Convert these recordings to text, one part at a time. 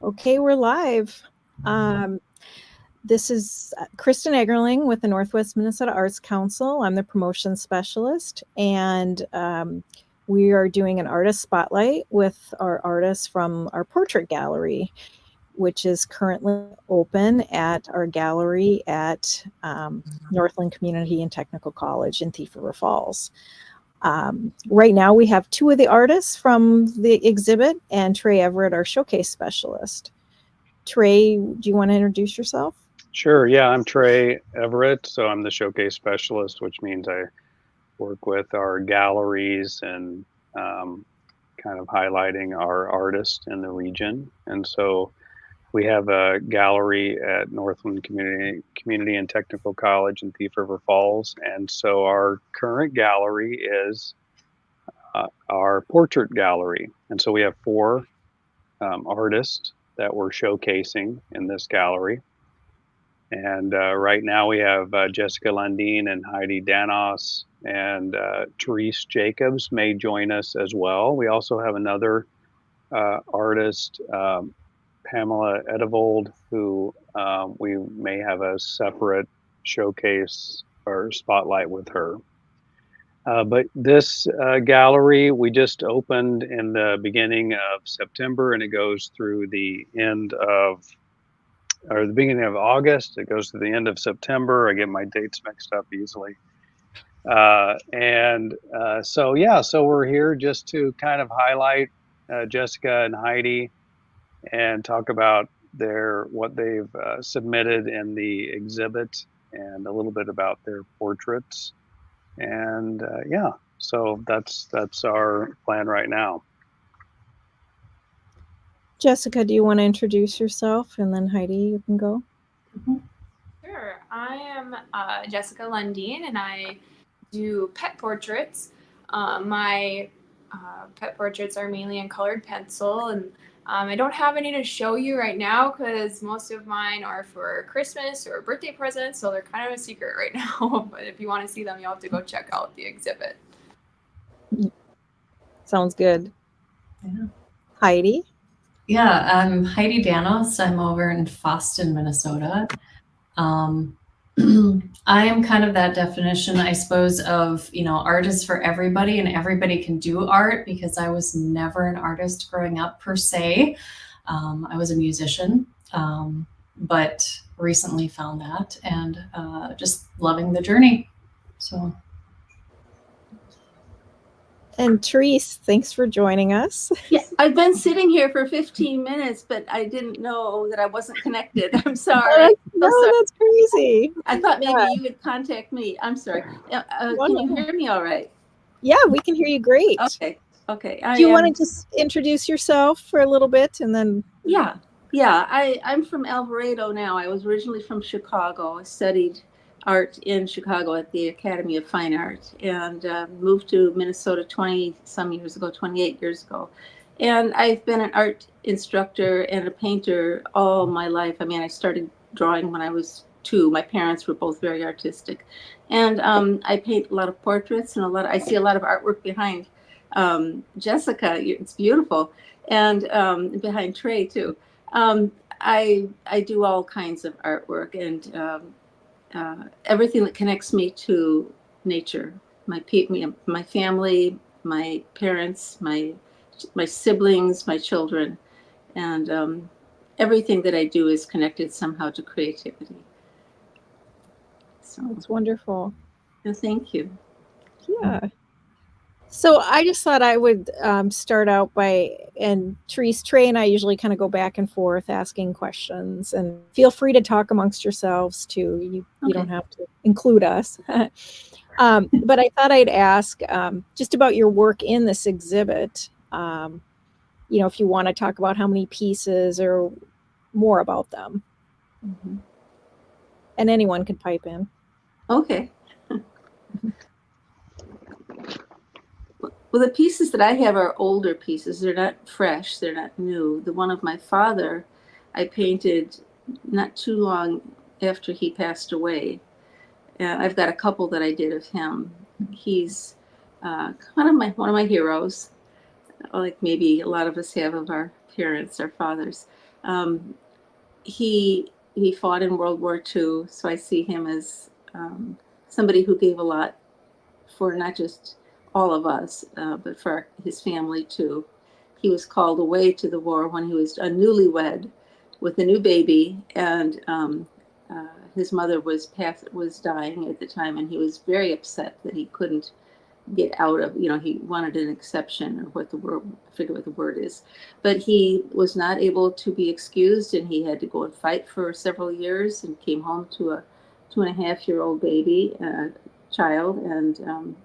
Okay, we're live. This is Kristin Eggerling with the Northwest Minnesota Arts Council. I'm the promotion specialist, and we are doing an artist spotlight with our artists from our portrait gallery, which is currently open at our gallery at Northland Community and Technical College in Thief River Falls. Right now we have two of the artists from the exhibit and Trey Everett, our showcase specialist. Trey, do you want to introduce yourself? Sure. Yeah, I'm Trey Everett. So I'm the showcase specialist, which means I work with our galleries and kind of highlighting our artists in the region. And so we have a gallery at Northland Community and Technical College in Thief River Falls. And so our current gallery is our portrait gallery. And so we have four artists that we're showcasing in this gallery. And right now we have Jessica Lundeen and Heidi Danos, and Therese Jacobs may join us as well. We also have another artist, Pamela Edevold, who we may have a separate showcase or spotlight with her. But this gallery we just opened in the beginning of September, and it goes through the end of, or the beginning of August. It goes to the end of September. I get my dates mixed up easily. So we're here just to kind of highlight Jessica and Heidi and talk about what they've submitted in the exhibit and a little bit about their portraits. And so that's our plan right now. Jessica, do you want to introduce yourself, and then Heidi, you can go? Mm-hmm. Sure. I am Jessica Lundeen, and I do pet portraits. My pet portraits are mainly in colored pencil, and I don't have any to show you right now because most of mine are for Christmas or birthday presents, so they're kind of a secret right now. But if you want to see them, you'll have to go check out the exhibit. Sounds good. Yeah. Heidi? Yeah, I'm Heidi Danos. I'm over in Boston, Minnesota. I am kind of that definition, I suppose, of, art is for everybody and everybody can do art, because I was never an artist growing up per se. I was a musician, but recently found that and just loving the journey. So. And Therese, thanks for joining us. Yeah, I've been sitting here for 15 minutes, but I didn't know that I wasn't connected. I'm sorry. That's crazy. I thought maybe you would contact me. I'm sorry. Can you hear me all right? Yeah, we can hear you great. Okay. Do you want to just introduce yourself for a little bit and then? Yeah. I'm from Alvarado now. I was originally from Chicago. I studied art in Chicago at the Academy of Fine Art, and moved to Minnesota 28 years ago. And I've been an art instructor and a painter all my life. I mean, I started drawing when I was 2. My parents were both very artistic. And I paint a lot of portraits, and I see a lot of artwork behind Jessica. It's beautiful. And behind Trey too. I do all kinds of artwork, and everything that connects me to nature, my family, my parents, my siblings, my children, and everything that I do is connected somehow to creativity. So it's wonderful. Thank you. Yeah. So I just thought I would start out and Therese, Trey, and I usually kind of go back and forth asking questions, and feel free to talk amongst yourselves too. You don't have to include us. But I thought I'd ask just about your work in this exhibit. If you want to talk about how many pieces or more about them. Mm-hmm. And anyone could pipe in. Okay. Well, the pieces that I have are older pieces. They're not fresh. They're not new. The one of my father, I painted not too long after he passed away. I've got a couple that I did of him. He's one of my heroes, like maybe a lot of us have of our parents, our fathers. He fought in World War II, so I see him as somebody who gave a lot for not just all of us, but for his family too. He was called away to the war when he was a newlywed with a new baby, and his mother was dying at the time, and he was very upset that he couldn't get out of, he wanted an exception, or what the word, I forget what the word is, but he was not able to be excused, and he had to go and fight for several years, and came home to a 2.5-year-old baby, child, and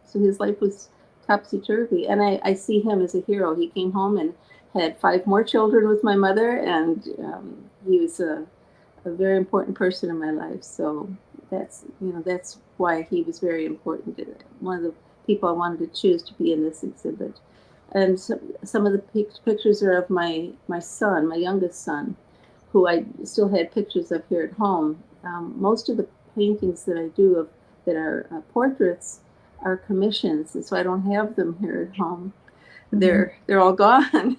so his life was topsy-turvy, and I see him as a hero. He came home and had 5 more children with my mother, and he was a very important person in my life. So that's why he was very important. One of the people I wanted to choose to be in this exhibit. And some of the pictures are of my son, my youngest son, who I still had pictures of here at home. Most of the paintings that I do that are portraits are commissions, and so I don't have them here at home. They're all gone.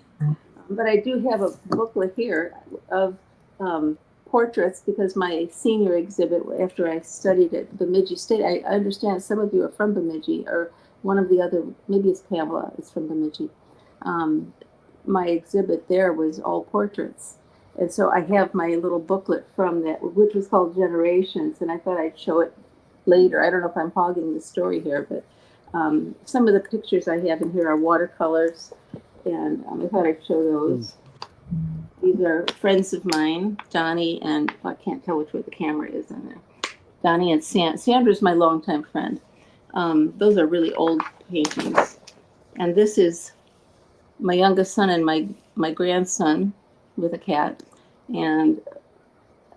But I do have a booklet here of portraits, because my senior exhibit, after I studied at Bemidji State, I understand some of you are from Bemidji, or one of the other, maybe it's Pamela, is from Bemidji. My exhibit there was all portraits. And so I have my little booklet from that, which was called Generations, and I thought I'd show it later. I don't know if I'm hogging the story here, but some of the pictures I have in here are watercolors, and I thought I'd show those. These are friends of mine, Donnie and, I can't tell which way the camera is in there. Donnie and Sandra's my longtime friend. Those are really old paintings. And this is my youngest son and my grandson with a cat, and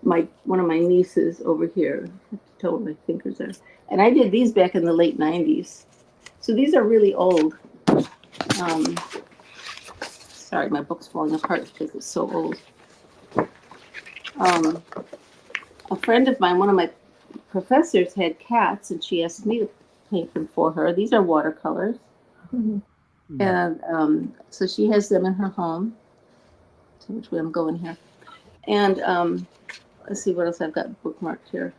one of my nieces over here. I have to tell where my fingers are. And I did these back in the late 90s. So these are really old. Sorry, my book's falling apart because it's so old. A friend of mine, one of my professors, had cats, and she asked me to paint them for her. These are watercolors. And so she has them in her home. So which way I'm going here. And let's see what else I've got bookmarked here.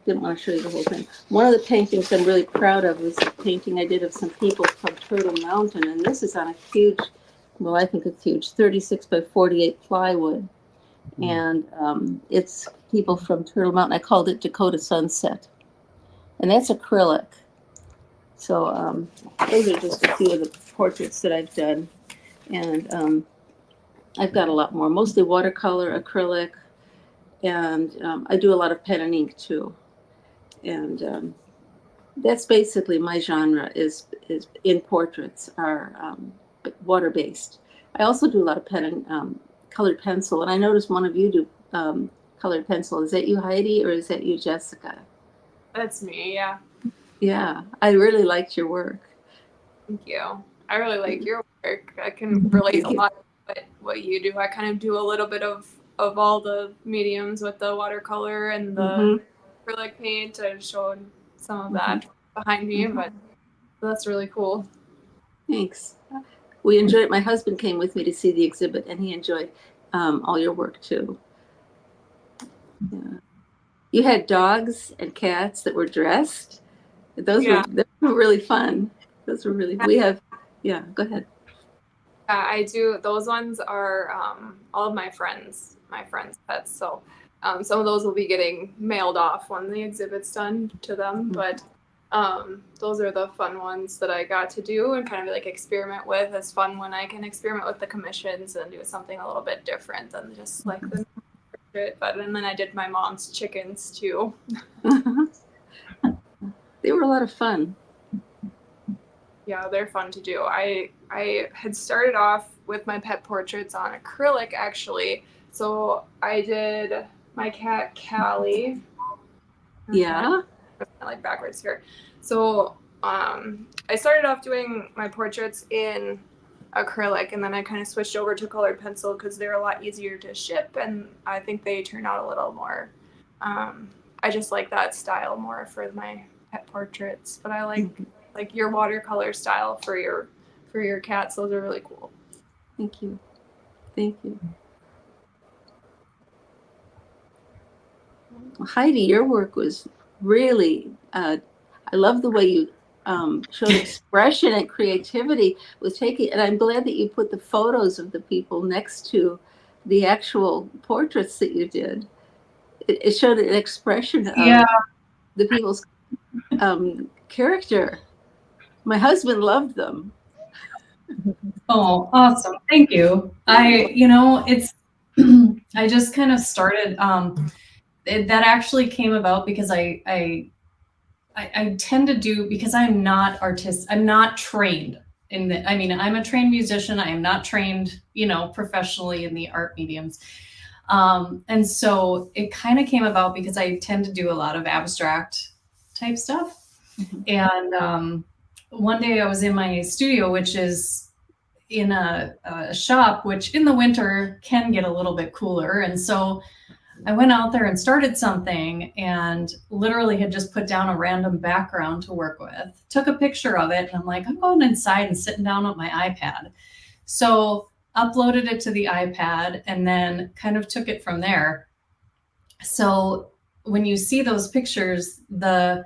Didn't want to show you the whole thing. One of the paintings I'm really proud of is a painting I did of some people from Turtle Mountain, and this is on a huge, well, I think it's huge, 36 by 48 plywood, and it's people from Turtle Mountain. I called it Dakota Sunset, and that's acrylic. So those are just a few of the portraits that I've done, and I've got a lot more, mostly watercolor, acrylic, and I do a lot of pen and ink too. And that's basically my genre, is in portraits, are water-based. I also do a lot of pen and colored pencil, and I noticed one of you do colored pencil. Is that you, Heidi, or is that you, Jessica? That's me, yeah. Yeah, I really liked your work. Thank you. I really like your work. I can relate a lot to what you do. I kind of do a little bit of all the mediums with the watercolor and the acrylic paint. I showed some of that behind me, but that's really cool. Thanks. We enjoyed it. My husband came with me to see the exhibit, and he enjoyed all your work too. Yeah. You had dogs and cats that were dressed. Those were really fun. Those were really. We have. Yeah. Go ahead. I do. Those ones are all of my friends' pets. So some of those will be getting mailed off when the exhibit's done to them. But those are the fun ones that I got to do and kind of like experiment with. It's fun when I can experiment with the commissions and do something a little bit different than just like the portrait. And then I did my mom's chickens too. They were a lot of fun. Yeah, they're fun to do. I had started off with my pet portraits on acrylic, actually. So I did my cat, Callie. Yeah. Like backwards here. So I started off doing my portraits in acrylic, and then I kind of switched over to colored pencil because they're a lot easier to ship, and I think they turn out a little more. I just like that style more for my pet portraits, but I like your watercolor style for your cats. Those are really cool. Thank you. Thank you. Heidi, your work was really, I love the way you showed expression and creativity with taking, and I'm glad that you put the photos of the people next to the actual portraits that you did. It showed an expression of the people's character. My husband loved them. Oh, awesome. Thank you. It's, I just kind of started, that actually came about because I tend to do, because I'm not trained I'm a trained musician. I am not trained, professionally in the art mediums. And so it kind of came about because I tend to do a lot of abstract type stuff. And one day I was in my studio, which is in a shop, which in the winter can get a little bit cooler. And so I went out there and started something and literally had just put down a random background to work with, took a picture of it. And I'm like, I'm going inside and sitting down with my iPad. So uploaded it to the iPad and then kind of took it from there. So when you see those pictures, the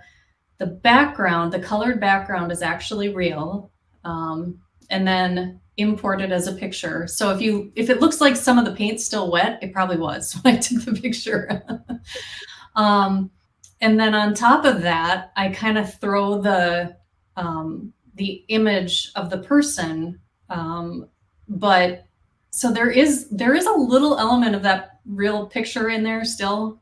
background, the colored background is actually real. And then imported as a picture. So if it looks like some of the paint's still wet, it probably was when I took the picture. And then on top of that, I kind of throw the image of the person. But so there is a little element of that real picture in there still,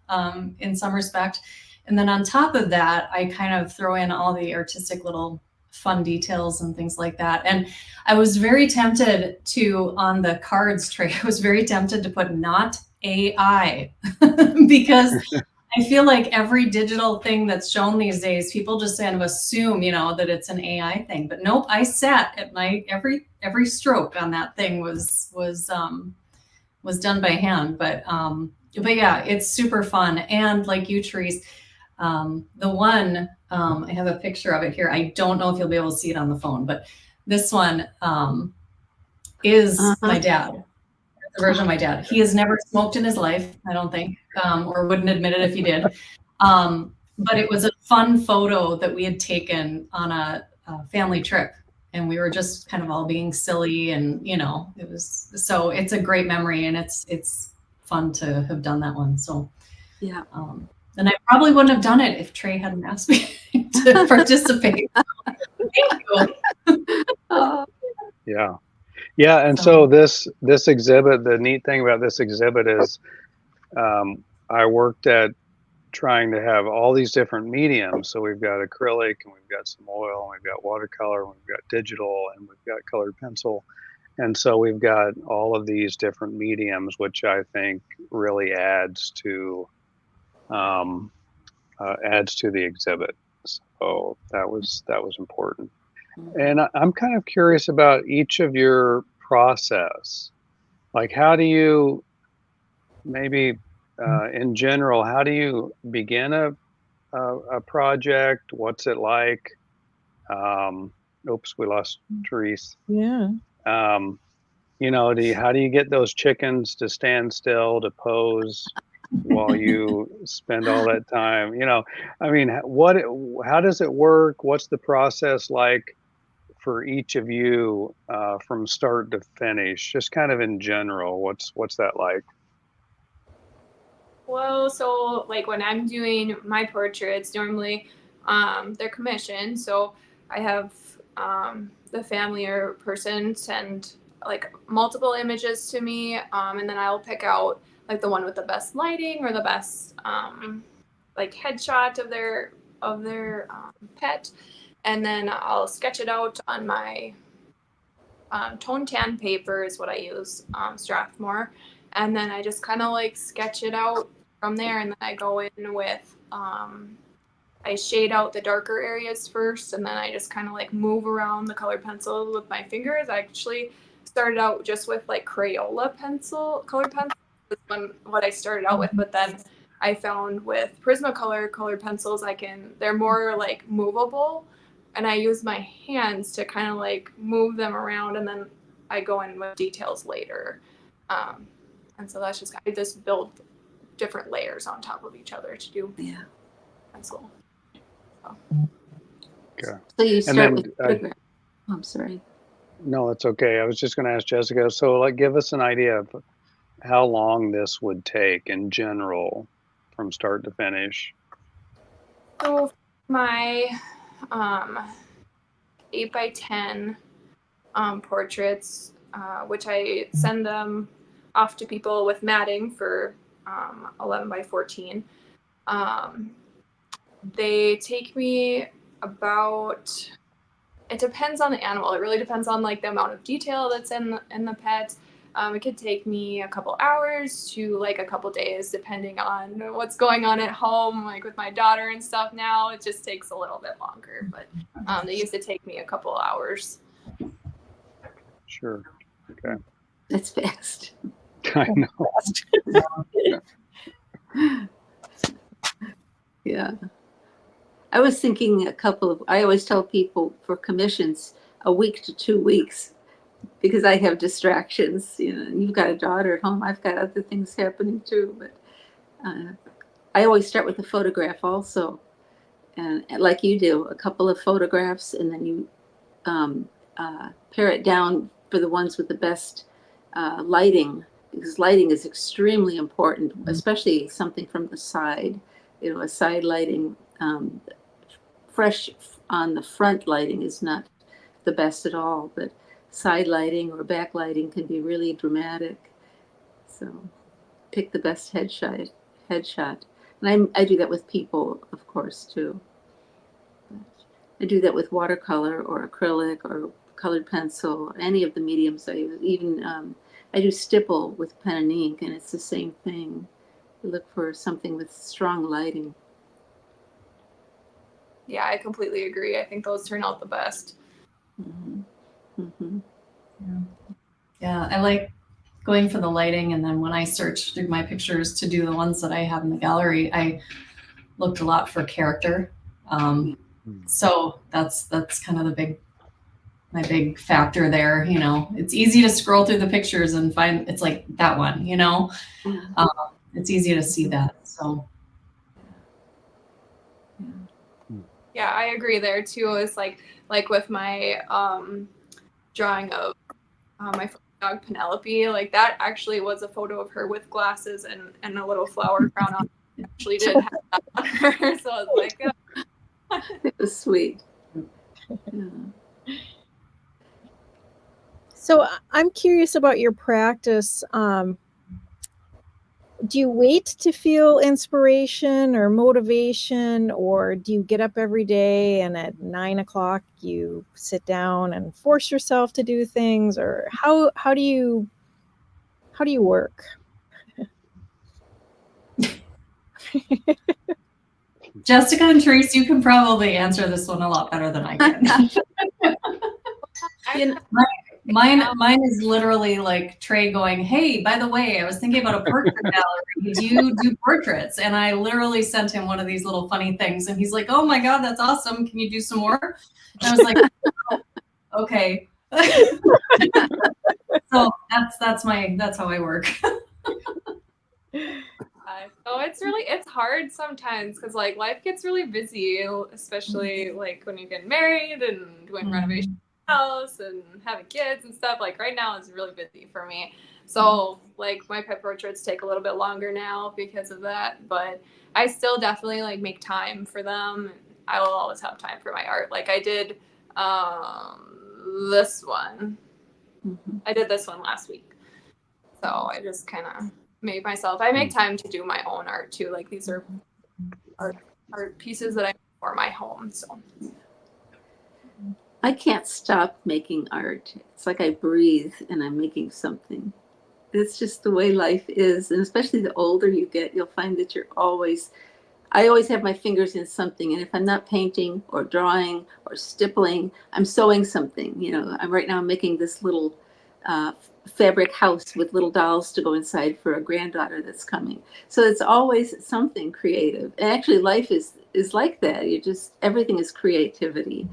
in some respect. And then on top of that, I kind of throw in all the artistic little fun details and things like that. And I was very tempted to, on the cards tray, I was very tempted to put not AI because I feel like every digital thing that's shown these days, people just kind of assume, that it's an AI thing. But nope, I sat at my every stroke on that thing was done by hand. But yeah, it's super fun. And like you, Therese, the one, I have a picture of it here. I don't know if you'll be able to see it on the phone, but this one is my dad, the version of my dad. He has never smoked in his life, I don't think, or wouldn't admit it if he did. But it was a fun photo that we had taken on a family trip. And we were just kind of all being silly and, so it's a great memory and it's fun to have done that one. So, yeah. And I probably wouldn't have done it if Trey hadn't asked me to participate. Thank you. Yeah. Yeah. And so this exhibit, the neat thing about this exhibit is I worked at trying to have all these different mediums. So we've got acrylic and we've got some oil and we've got watercolor and we've got digital and we've got colored pencil. And so we've got all of these different mediums, which I think really adds to the exhibit. So that was important. And I'm kind of curious about each of your process. Like, how do you, maybe in general, how do you begin a project? What's it like? Oops, we lost Therese. Yeah. How do you get those chickens to stand still, to pose while you spend all that time? How does it work? What's the process like for each of you from start to finish? Just kind of in general, what's that like? Well, so like when I'm doing my portraits, normally they're commissioned. So I have the family or person send like multiple images to me, and then I'll pick out like the one with the best lighting or the best like headshot of their pet, and then I'll sketch it out on my tone tan paper is what I use, Strathmore, and then I just kind of like sketch it out from there, and then I go in with I shade out the darker areas first, and then I just kind of like move around the colored pencil with my fingers. I actually started out just with like Crayola colored pencil. That's what I started out with, but then I found with Prismacolor colored pencils, they're more like movable, and I use my hands to kind of like move them around, and then I go in with details later. And so that's just, I just build different layers on top of each other to do pencil. So. Okay. So you start then, with photograph. I'm sorry. No, it's okay. I was just going to ask Jessica. So, like, give us an idea of how long this would take in general from start to finish. So my 8x10 portraits, which I send them off to people with matting for 11x14. They take me about, it depends on the animal. It really depends on like the amount of detail that's in the pet. It could take me a couple hours to like a couple days, depending on what's going on at home, like with my daughter and stuff now. It just takes a little bit longer, but they used to take me a couple hours. Sure. Okay. That's fast. I know. Yeah. I was thinking I always tell people for commissions, a week to 2 weeks, because I have distractions. You know, you've got a daughter at home. I've got other things happening too. But I always start with a photograph also. And like you do, a couple of photographs, and then you pare it down for the ones with the best lighting, because lighting is extremely important, especially something from the side. You know, a side lighting, fresh on the front lighting is not the best at all, but side lighting or back lighting can be really dramatic. So pick the best headshot. And I do that with people, of course, too. I do that with watercolor or acrylic or colored pencil, any of the mediums I use. Even I do stipple with pen and ink, and it's the same thing. You look for something with strong lighting. Yeah, I completely agree. I think those turn out the best. Mm-hmm. Mm-hmm. Yeah, I like going for the lighting, and then when I search through my pictures to do the ones that I have in the gallery, I looked a lot for character. So that's kind of my big factor there. You know, it's easy to scroll through the pictures and find it's like that one. You know, it's easy to see that. So. Yeah, I agree there too. It's like with my drawing of my dog Penelope, like that actually was a photo of her with glasses and a little flower crown on. I actually did have that on her, so I was like, oh. It was sweet. Yeah. So I'm curious about your practice. Do you wait to feel inspiration or motivation, or do you get up every day and at 9 o'clock you sit down and force yourself to do things, or how do you work? Jessica and Therese, you can probably answer this one a lot better than I can. Mine is literally like Trey going, "Hey, by the way, I was thinking about a portrait gallery. Do you do portraits?" And I literally sent him one of these little funny things, and he's like, "Oh my God, that's awesome! Can you do some more?" And I was like, oh, "Okay." So that's how I work. So it's hard sometimes because like life gets really busy, especially like when you get married and doing renovation house and having kids and stuff. Like right now is really busy for me. So like my pet portraits take a little bit longer now because of that, but I still definitely like make time for them. I will always have time for my art. Like I did this one. I did this one last week. So I just kind of made myself, I make time to do my own art too. Like these are art pieces that I make for my home. So I can't stop making art. It's like I breathe and I'm making something. It's just the way life is. And especially the older you get, you'll find that I always have my fingers in something. And if I'm not painting or drawing or stippling, I'm sewing something. You know, right now I'm making this little fabric house with little dolls to go inside for a granddaughter that's coming. So it's always something creative. And actually life is like that. Everything is creativity.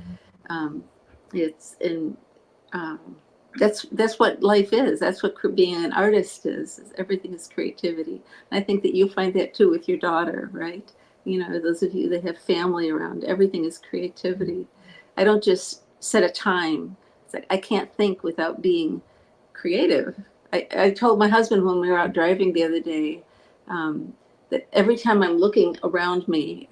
that's what life is. That's what being an artist is. Everything is creativity. And I think that you find that too with your daughter, right? You know, those of you that have family around, everything is creativity. I don't just set a time. It's like I can't think without being creative. I told my husband when we were out driving the other day, that every time I'm looking around me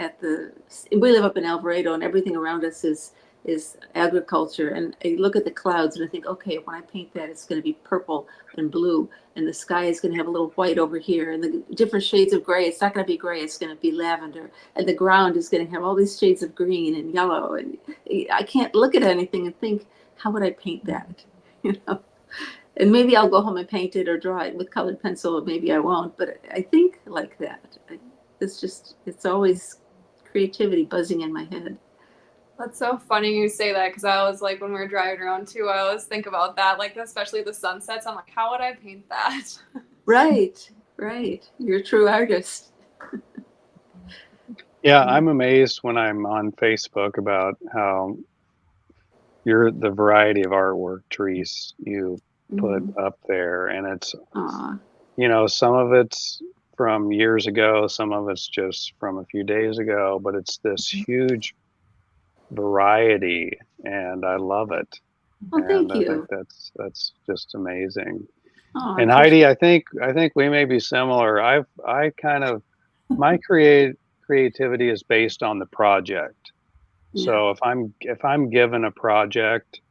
we live up in Alvarado and everything around us is agriculture, and I look at the clouds and I think, okay, when I paint that, it's going to be purple and blue, and the sky is going to have a little white over here, and the different shades of gray. It's not going to be gray, it's going to be lavender, and the ground is going to have all these shades of green and yellow, and I can't look at anything and think, how would I paint that? You know, and maybe I'll go home and paint it or draw it with colored pencil, or maybe I won't, but I think like that. It's always creativity buzzing in my head. That's so funny you say that, because I was like, when we were driving around too, I always think about that, like especially the sunsets. I'm like, how would I paint that? Right. You're a true artist. Yeah, I'm amazed when I'm on Facebook about how the variety of artwork, Therese, you put up there, and it's, you know, some of it's from years ago, some of it's just from a few days ago, but it's this huge variety, and I love it. Well, thank and you. I think that's just amazing. Oh, And Heidi, I think we may be similar. I kind of, my creativity is based on the project. Yeah. So if I'm given a project,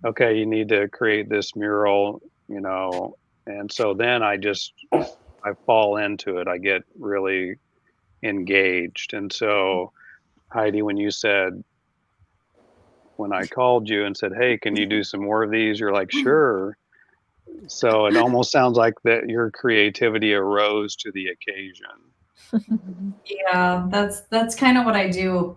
okay, you need to create this mural, you know, and so then I fall into it. I get really engaged. And so Heidi, when I called you and said, "Hey, can you do some more of these?" You're like, "Sure." So it almost sounds like that your creativity arose to the occasion. Yeah, that's kind of what I do.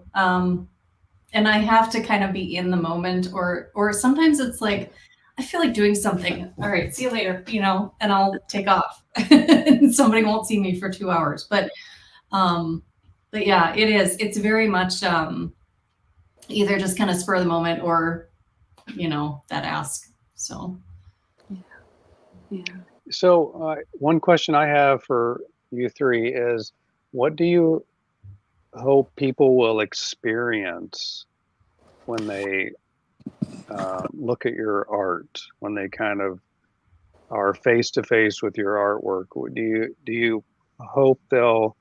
And I have to kind of be in the moment, or sometimes it's like I feel like doing something. All right, see you later, you know, and I'll take off. And somebody won't see me for 2 hours. But yeah, it's very much either just kind of spur of the moment or, you know, that ask. So Yeah. So one question I have for you three is, what do you hope people will experience when they look at your art, when they kind of are face to face with your artwork? Do you hope they'll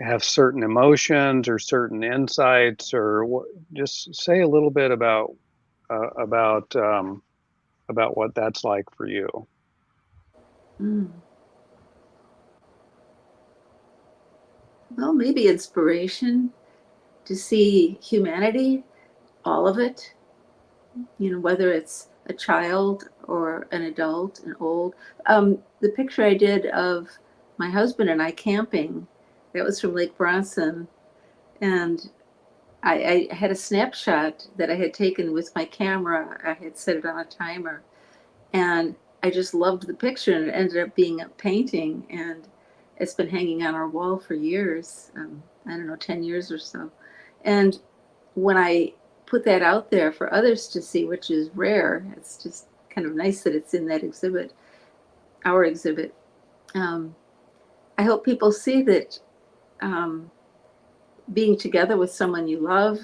have certain emotions or certain insights, or what? Just say a little bit about what that's like for you. Well, maybe inspiration to see humanity, all of it, you know, whether it's a child or an adult, an old. The picture I did of my husband and I camping, that was from Lake Bronson, and I had a snapshot that I had taken with my camera. I had set it on a timer, and I just loved the picture, and it ended up being a painting, and it's been hanging on our wall for years. I don't know, 10 years or so. And when I put that out there for others to see, which is rare, it's just kind of nice that it's in that exhibit, our exhibit. I hope people see that being together with someone you love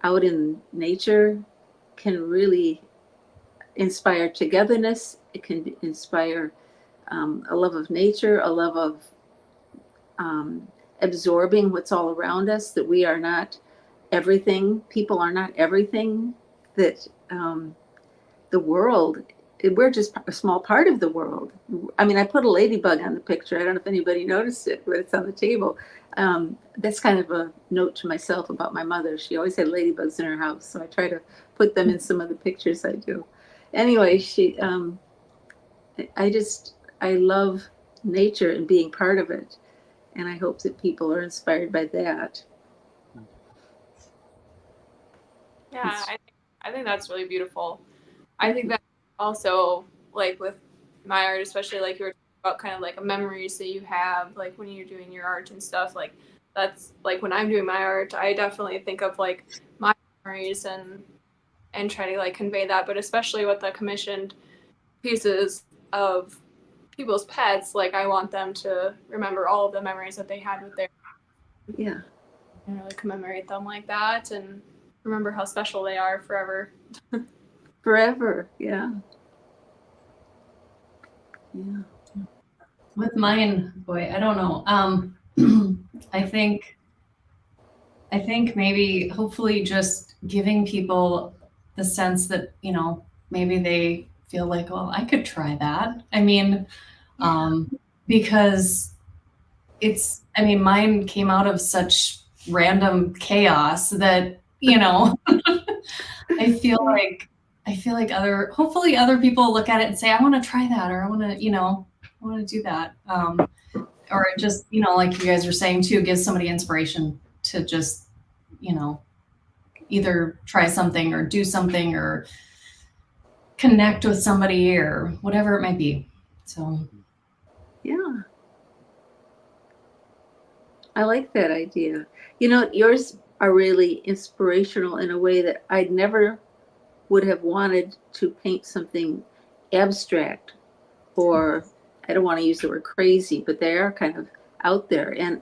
out in nature can really inspire togetherness. It can inspire a love of nature, a love of absorbing what's all around us, that we are not everything. People are not everything, that the world, we're just a small part of the world. I mean, I put a ladybug on the picture. I don't know if anybody noticed it, but it's on the table. That's kind of a note to myself about my mother. She always had ladybugs in her house, so I try to put them in some of the pictures I do. Anyway, I love nature and being part of it, and I hope that people are inspired by that. Yeah, I think that's really beautiful. I think that also, like with my art, especially like you were talking about kind of like memories that you have, like when you're doing your art and stuff, like that's like when I'm doing my art, I definitely think of like my memories and and try to like convey that. But especially with the commissioned pieces of people's pets, like I want them to remember all of the memories that they had with their, Yeah. and really commemorate them like that and remember how special they are forever. Forever. Yeah. Yeah. With mine, boy, I don't know. I think maybe hopefully just giving people the sense that, you know, maybe they feel like, well, I could try that. I mean, because I mean, mine came out of such random chaos that, you know, I feel like hopefully other people look at it and say, I want to try that, or I want to, you know, I want to do that. Or just, you know, like you guys were saying too, give somebody inspiration to just, you know, either try something or do something or connect with somebody or whatever it might be. So Yeah. I like that idea. You know, yours are really inspirational in a way that I never would have wanted to paint something abstract, or I don't want to use the word crazy, but they are kind of out there. And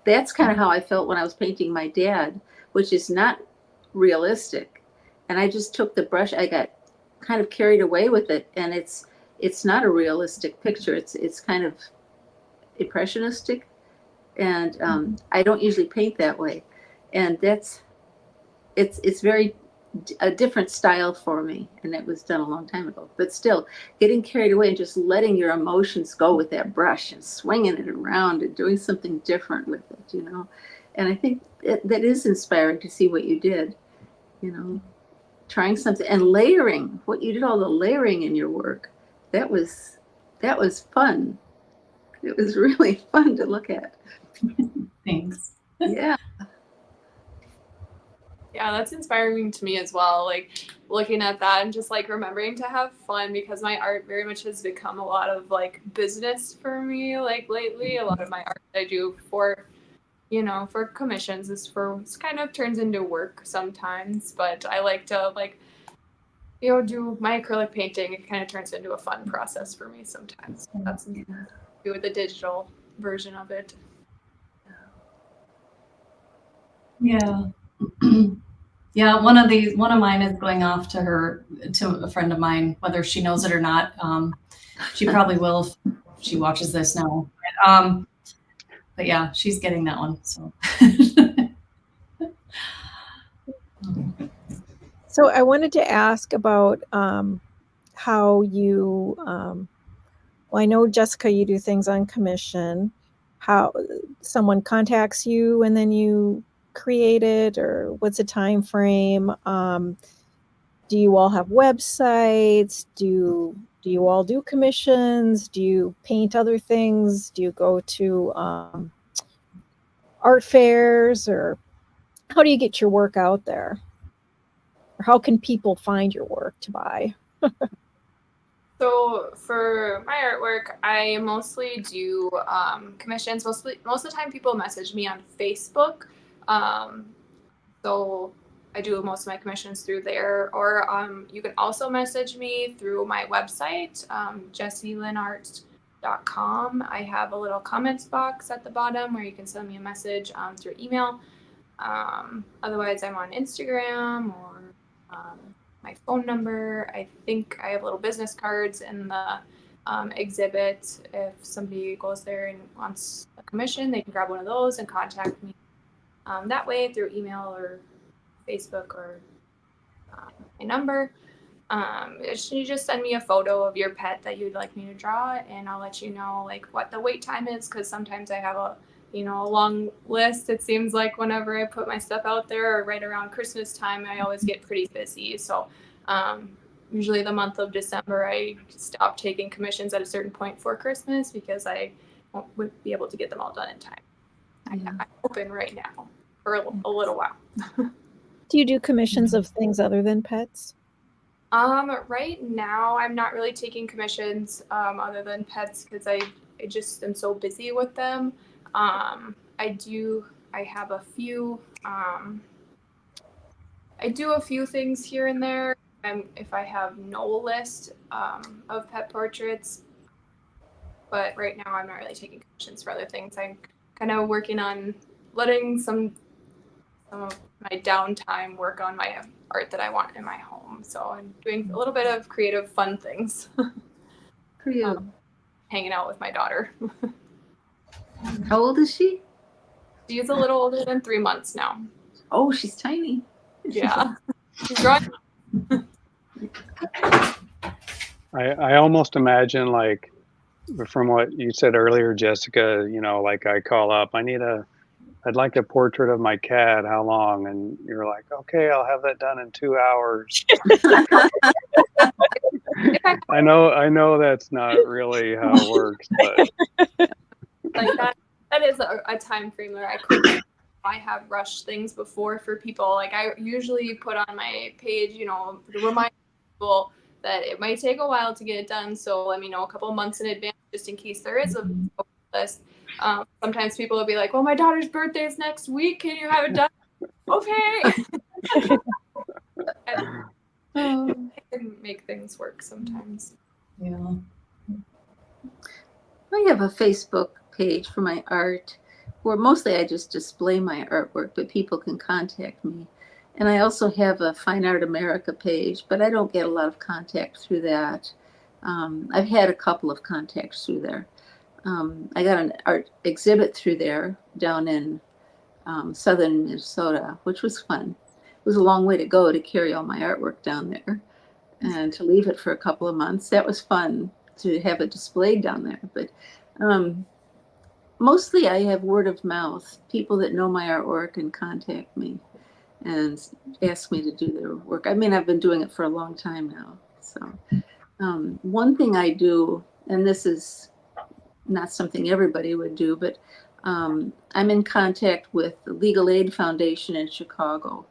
that's kind of how I felt when I was painting my dad, which is not realistic. And I just took the brush, I got kind of carried away with it, and it's not a realistic picture. It's kind of impressionistic, and I don't usually paint that way. And it's very a different style for me, and it was done a long time ago. But still, getting carried away and just letting your emotions go with that brush and swinging it around and doing something different with it, you know. And I think that is inspiring to see what you did, you know, trying something and layering. What you did, all the layering in your work, that was fun. It was really fun to look at. thanks. Yeah. Yeah, that's inspiring to me as well. Like looking at that and just like remembering to have fun, because my art very much has become a lot of like business for me. Like lately, a lot of my art I do for, you know, for commissions it's kind of turns into work sometimes. But I like to like, you know, do my acrylic painting. It kind of turns into a fun process for me sometimes. That's do with the digital version of it. Yeah. Yeah, one of mine is going off to a friend of mine, whether she knows it or not. She probably will if she watches this now. But yeah, she's getting that one. So. So I wanted to ask about how you, well, I know, Jessica, you do things on commission, how someone contacts you and then you create it, or what's the time frame? Do you all have websites? Do you all do commissions? Do you paint other things? Do you go to art fairs, or how do you get your work out there? Or how can people find your work to buy? So for my artwork, I mostly do commissions. Most of the time, people message me on Facebook. So I do most of my commissions through there. Or you can also message me through my website, jessielinart.com. I have a little comments box at the bottom where you can send me a message through email. Otherwise, I'm on Instagram or my phone number. I think I have little business cards in the exhibit. If somebody goes there and wants a commission, they can grab one of those and contact me that way through email or Facebook or my number. You just send me a photo of your pet that you'd like me to draw, and I'll let you know like what the wait time is, because sometimes I have a long list. It seems like whenever I put my stuff out there, or right around Christmas time, I always get pretty busy. So usually the month of December, I stop taking commissions at a certain point for Christmas because I wouldn't be able to get them all done in time. Yeah. I'm open right now for a little while. Do you do commissions of things other than pets? Right now, I'm not really taking commissions other than pets, because I just am so busy with them. I have a few I do a few things here and there. If I have no list of pet portraits, but right now I'm not really taking commissions for other things. I'm kind of working on letting some of my downtime work on my art that I want in my home. So I'm doing a little bit of creative, fun things. For you. Hanging out with my daughter. How old is she? She's a little older than 3 months now. Oh, she's tiny. Yeah. She's growing. I almost imagine, like, from what you said earlier, Jessica, you know, like I call up, I'd like a portrait of my cat. How long? And you're like, okay, I'll have that done in 2 hours. I know that's not really how it works, but Like that is a time frame where I have rushed things before for people. Like I usually put on my page, you know, to remind people that it might take a while to get it done. So let me know a couple months in advance, just in case there is a list. Sometimes people will be like, well, my daughter's birthday is next week. Can you have it done? Okay. I can make things work sometimes. Yeah. I have a Facebook page for my art where mostly I just display my artwork, but people can contact me. And I also have a Fine Art America page, but I don't get a lot of contact through that. I've had a couple of contacts through there. I got an art exhibit through there down in southern Minnesota, which was fun. It was a long way to go to carry all my artwork down there and to leave it for a couple of months. That was fun to have it displayed down there. But mostly I have word of mouth, people that know my artwork and contact me and ask me to do their work. I mean, I've been doing it for a long time now. So one thing I do, and this is not something everybody would do, but I'm in contact with the Legal Aid Foundation in Chicago,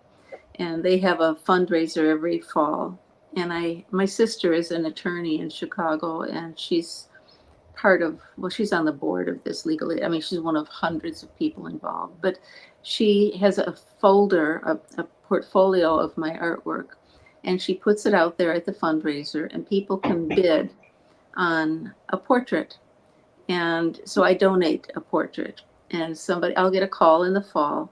and they have a fundraiser every fall. And my sister is an attorney in Chicago, and she's she's on the board of this legal aid. I mean, she's one of hundreds of people involved, but she has a folder, a portfolio of my artwork, and she puts it out there at the fundraiser, and people can bid on a portrait. And so I donate a portrait, and I'll get a call in the fall,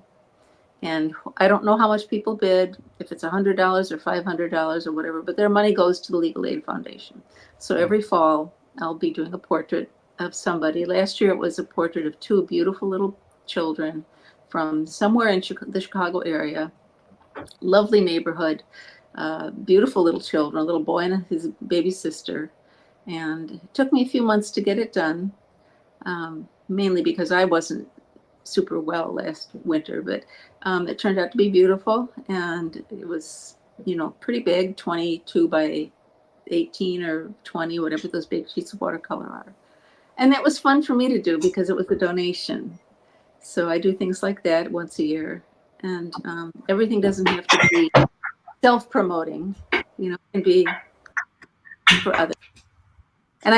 and I don't know how much people bid, if it's $100 or $500 or whatever, but their money goes to the Legal Aid Foundation. So every fall I'll be doing a portrait of somebody. Last year it was a portrait of two beautiful little children from somewhere in the Chicago area. Lovely neighborhood, beautiful little children, a little boy and his baby sister. And it took me a few months to get it done, mainly because I wasn't super well last winter, but it turned out to be beautiful, and it was, pretty big, 22 by 18 or 20, whatever those big sheets of watercolor are. And that was fun for me to do because it was a donation. So I do things like that once a year, and everything doesn't have to be self-promoting, it can be for others. And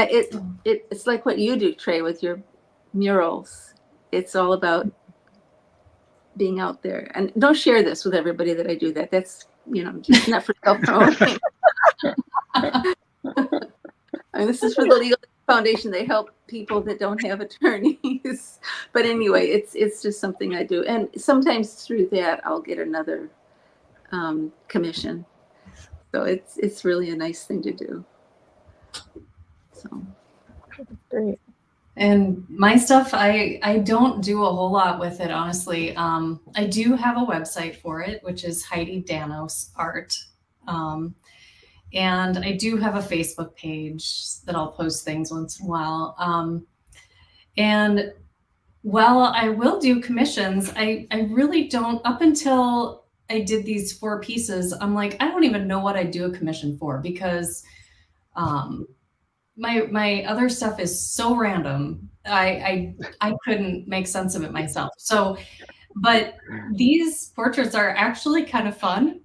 it's like what you do, Trey, with your murals. It's all about being out there. And don't share this with everybody that I do that. That's, just not for self-promoting. I mean, this is for the Legal Foundation. They help people that don't have attorneys. But anyway, it's just something I do. And sometimes through that, I'll get another commission. So it's really a nice thing to do. So Great. And my stuff, I don't do a whole lot with it, honestly. I do have a website for it, which is Heidi Danos Art. And I do have a Facebook page that I'll post things once in a while. And while I will do commissions, I really don't, up until I did these 4 pieces, I'm like, I don't even know what I do a commission for, because my other stuff is so random. I couldn't make sense of it myself. So, but these portraits are actually kind of fun.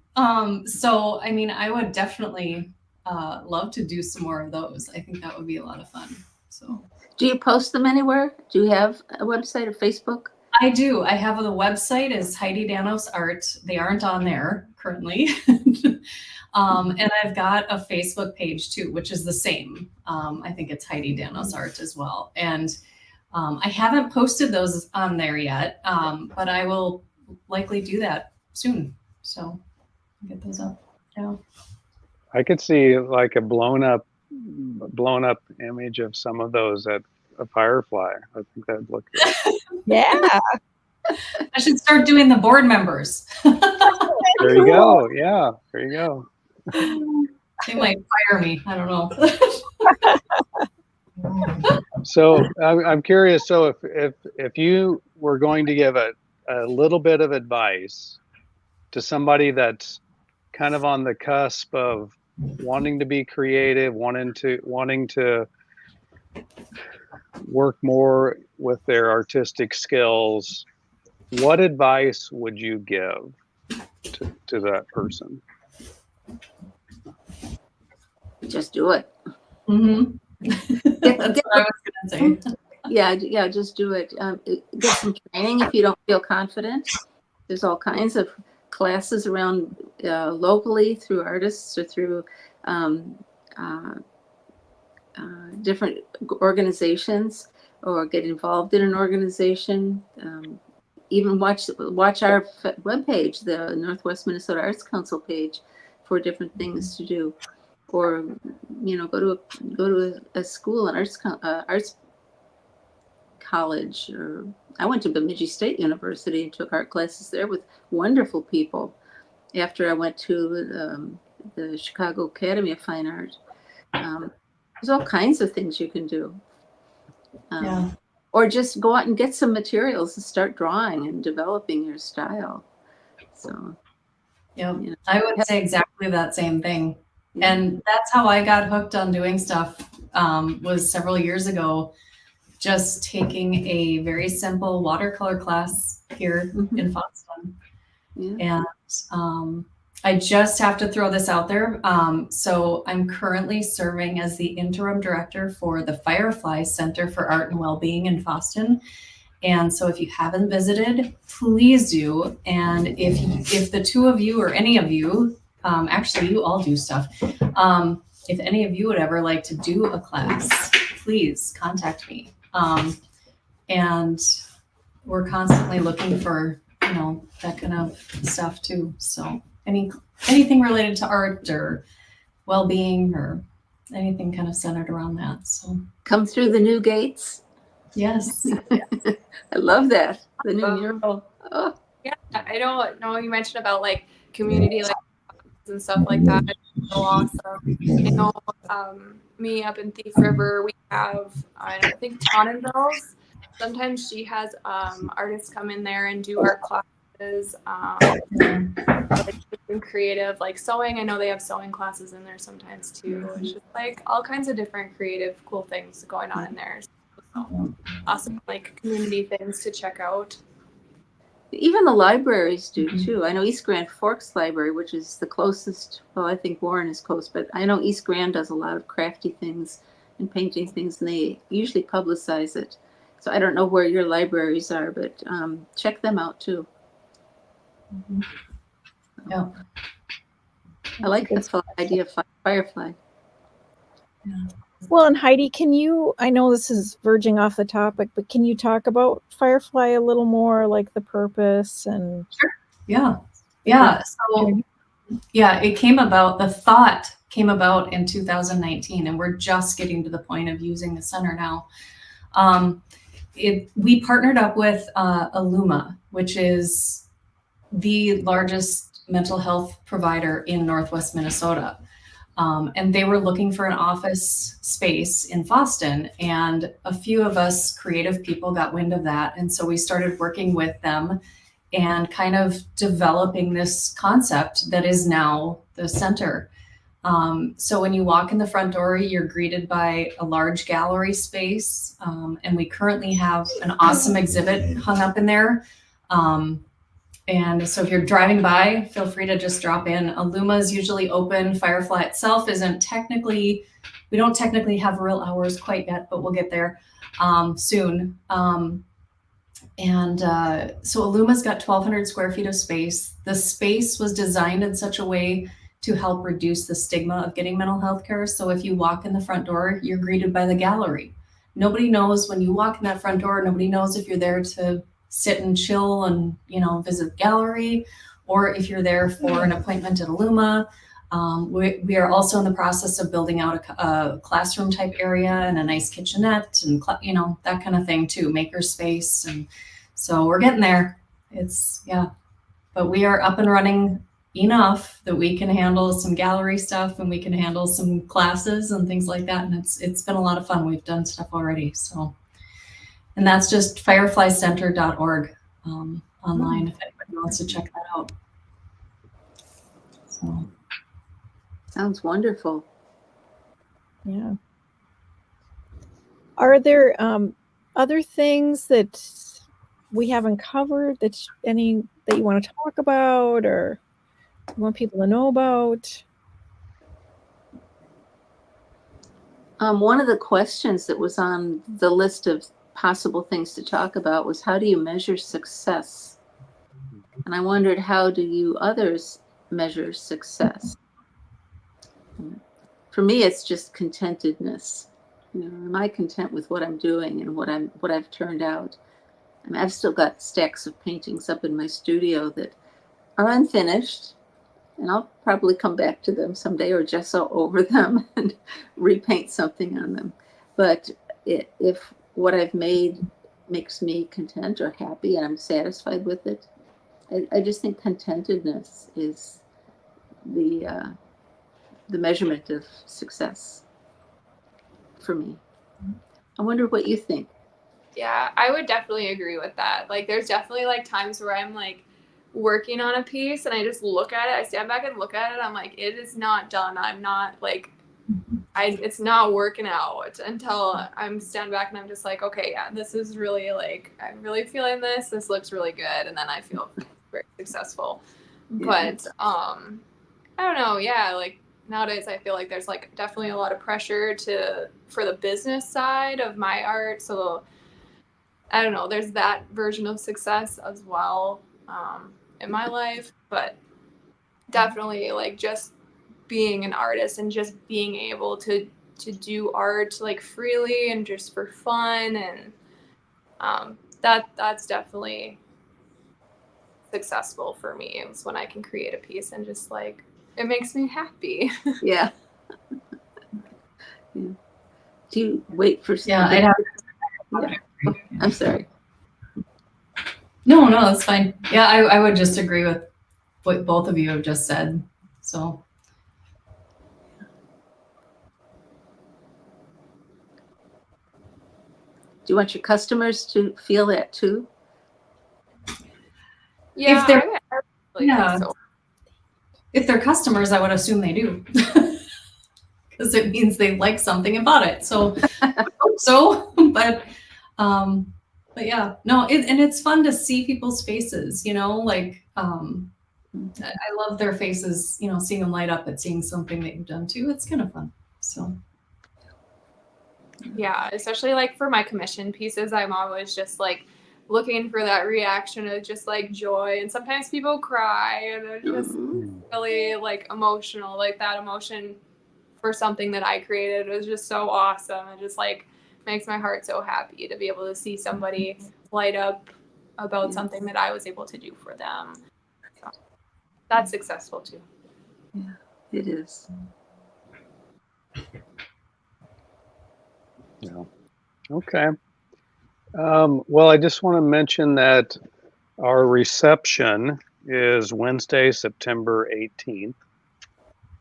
So, I mean, I would definitely love to do some more of those. I think that would be a lot of fun. So, do you post them anywhere? Do you have a website or Facebook? I do. I have the website is Heidi Danos Art. They aren't on there currently. And I've got a Facebook page too, which is the same. I think it's Heidi Danos Art as well. And I haven't posted those on there yet, but I will likely do that soon. So get those up. Yeah. I could see like a blown up image of some of those at a Firefly. I think that'd look good. Yeah. I should start doing the board members. There you go. Yeah, there you go. They might fire me. I don't know. So I'm curious. So if you were going to give a little bit of advice to somebody that's kind of on the cusp of wanting to be creative, wanting to work more with their artistic skills, what advice would you give to that person? Just do it. Mm-hmm. That's what I was going to say. Yeah, just do it. Get some training if you don't feel confident. There's all kinds of classes around locally through artists or through different organizations, or get involved in an organization. Even watch our webpage, the Northwest Minnesota Arts Council page, for different things to do, or go to a school, an arts college. Or I went to Bemidji State University and took art classes there with wonderful people. After I went to the Chicago Academy of Fine Art, there's all kinds of things you can do. Or just go out and get some materials and start drawing and developing your style. So, yeah, I would say exactly that same thing. Yeah. And that's how I got hooked on doing stuff, was several years ago, just taking a very simple watercolor class here in Boston. Yeah. And I just have to throw this out there. So I'm currently serving as the interim director for the Firefly Center for Art and Wellbeing in Boston. And so if you haven't visited, please do. And if the two of you or any of you, actually you all do stuff, if any of you would ever like to do a class, please contact me. And we're constantly looking for, that kind of stuff too. So anything related to art or well-being or anything kind of centered around that. So come through the new gates. Yes. I love that. The new mural. Oh. Yeah, I don't know. You mentioned about like community like and stuff like that. It's so awesome. Me up in Thief River, we have I think Tonnenville's. Sometimes she has artists come in there and do art classes. Like creative, like sewing. I know they have sewing classes in there sometimes too. It's just like all kinds of different creative, cool things going on in there. So, awesome, like community things to check out. Even the libraries do too. I know East Grand Forks Library, which is the closest. Well, I think Warren is close, but I know East Grand does a lot of crafty things and painting things, and they usually publicize it. So I don't know where your libraries are, but check them out too. Yeah. I like this idea of Firefly. Yeah. Well, and Heidi, I know this is verging off the topic, but can you talk about Firefly a little more, like the purpose and? Sure. Yeah. Yeah. So the thought came about in 2019, and we're just getting to the point of using the center now. We partnered up with Illuma, which is the largest mental health provider in Northwest Minnesota. And they were looking for an office space in Boston, and a few of us creative people got wind of that. And so we started working with them and kind of developing this concept that is now the center. So when you walk in the front door, you're greeted by a large gallery space. And we currently have an awesome exhibit hung up in there. And so if you're driving by, feel free to just drop in. Illuma is usually open. Firefly itself we don't technically have real hours quite yet, but we'll get there soon. And so Illuma's got 1,200 square feet of space. The space was designed in such a way to help reduce the stigma of getting mental health care. So if you walk in the front door, you're greeted by the gallery. Nobody knows when you walk in that front door, nobody knows if you're there to sit and chill and, visit the gallery, or if you're there for an appointment at Illuma. We are also in the process of building out a classroom type area and a nice kitchenette and, that kind of thing too, maker space. And so we're getting there. But we are up and running enough that we can handle some gallery stuff and we can handle some classes and things like that. And it's been a lot of fun. We've done stuff already. So, and that's just fireflycenter.org online if anybody wants to check that out. So. Sounds wonderful. Yeah. Are there other things that we haven't covered that you want to talk about or you want people to know about? One of the questions that was on the list of possible things to talk about was, how do you measure success? And I wondered, how do you others measure success? For me, it's just contentedness. Am I content with what I'm doing and what I've turned out? I've still got stacks of paintings up in my studio that are unfinished, and I'll probably come back to them someday or gesso over them and repaint something on them. But if what I've made makes me content or happy and I'm satisfied with it, I just think contentedness is the measurement of success for me. I wonder what you think. Yeah, I would definitely agree with that. Like, there's definitely like times where I'm like working on a piece and I just look at it. I stand back and look at it. I'm like, it is not done. I'm not like, it's not working out until I'm stand back and I'm just like, okay, yeah, this is really like, I'm really feeling this. This looks really good. And then I feel very successful. Yeah. But I don't know. Yeah, like nowadays I feel like there's like definitely a lot of pressure for the business side of my art. So I don't know, there's that version of success as well in my life, but definitely like just being an artist and just being able to do art like freely and just for fun, and that's definitely successful for me. It's when I can create a piece and just like it makes me happy. Yeah. Yeah. Do you wait for something? Yeah, I'd have Yeah. Oh, I'm sorry. No, that's fine. Yeah, I would just agree with what both of you have just said. So. Do you want your customers to feel that too? Yeah, If they're, I really think so. If they're customers, I would assume they do. Because it means they like something about it. So I hope so. But yeah, no, and it's fun to see people's faces, like I love their faces, seeing them light up at seeing something that you've done too. It's kind of fun. So yeah, especially like for my commission pieces, I'm always just like looking for that reaction of just like joy, and sometimes people cry and they're just really like emotional. Like that emotion for something that I created was just so awesome. It just like makes my heart so happy to be able to see somebody light up about something that I was able to do for them. So that's successful too. Yeah, it is. Yeah. Okay. Well, I just want to mention that our reception is Wednesday, September 18th,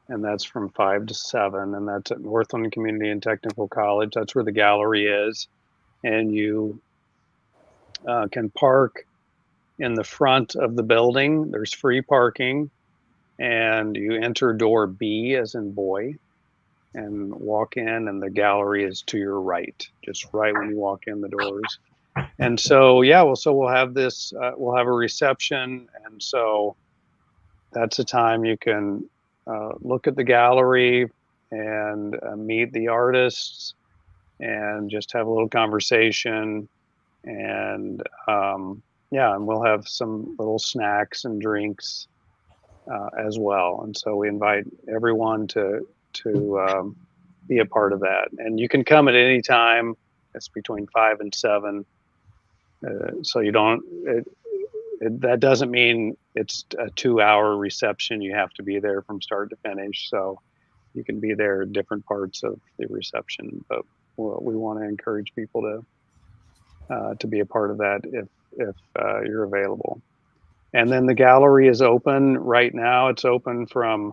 and that's from 5 to 7, and that's at Northland Community and Technical College. That's where the gallery is, and you can park in the front of the building. There's free parking, and you enter door B as in boy, and walk in, and the gallery is to your right, just right when you walk in the doors. And so, yeah, we'll have this, we'll have a reception. And so that's a time you can look at the gallery and meet the artists and just have a little conversation. And yeah, and we'll have some little snacks and drinks as well. And so we invite everyone to be a part of that. And you can come at any time. It's between 5 and 7. So you don't. That doesn't mean it's a 2-hour reception. You have to be there from start to finish. So you can be there at different parts of the reception. But we want to encourage people to be a part of that if you're available. And then the gallery is open right now. It's open from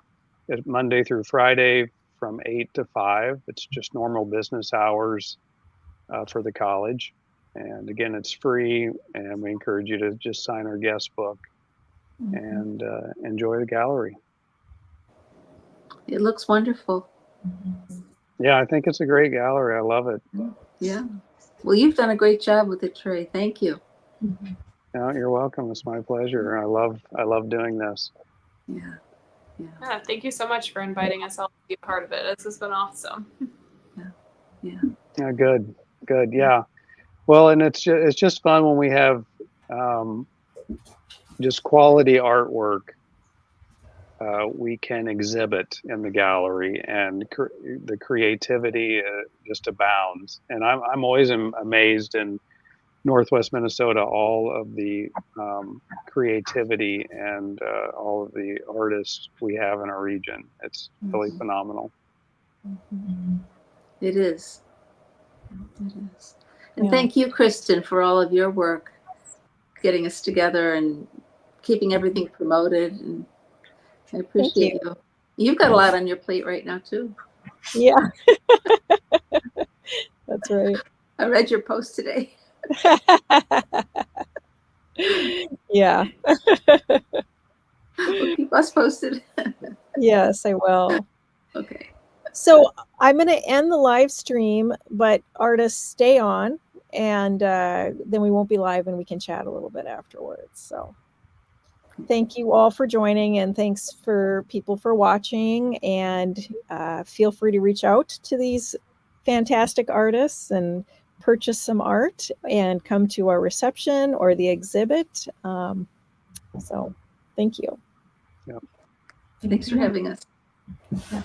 Monday through Friday from 8 to 5. It's just normal business hours for the college. And again, it's free, and we encourage you to just sign our guest book and enjoy the gallery. It looks wonderful. Yeah, I think it's a great gallery. I love it. Yeah. Well, you've done a great job with it, Trey. Thank you. No, you're welcome. It's my pleasure. I love doing this. Yeah, thank you so much for inviting us all to be a part of it. This has been awesome. Yeah, good. Yeah. Well, and it's just fun when we have just quality artwork we can exhibit in the gallery, and the creativity just abounds. And I'm always amazed in Northwest Minnesota, all of the creativity and all of the artists we have in our region. It's really phenomenal. It is. And thank you, Kristin, for all of your work, getting us together and keeping everything promoted. And I appreciate you. You've got a lot on your plate right now, too. Yeah. That's right. I read your post today. Yeah. Well, keep us posted. Yes, I will. Okay. So I'm going to end the live stream, but artists stay on, and then we won't be live, and we can chat a little bit afterwards. So thank you all for joining, and thanks for people for watching, and feel free to reach out to these fantastic artists and purchase some art and come to our reception or the exhibit. So thank you. Yep. Thanks for having us. Yeah.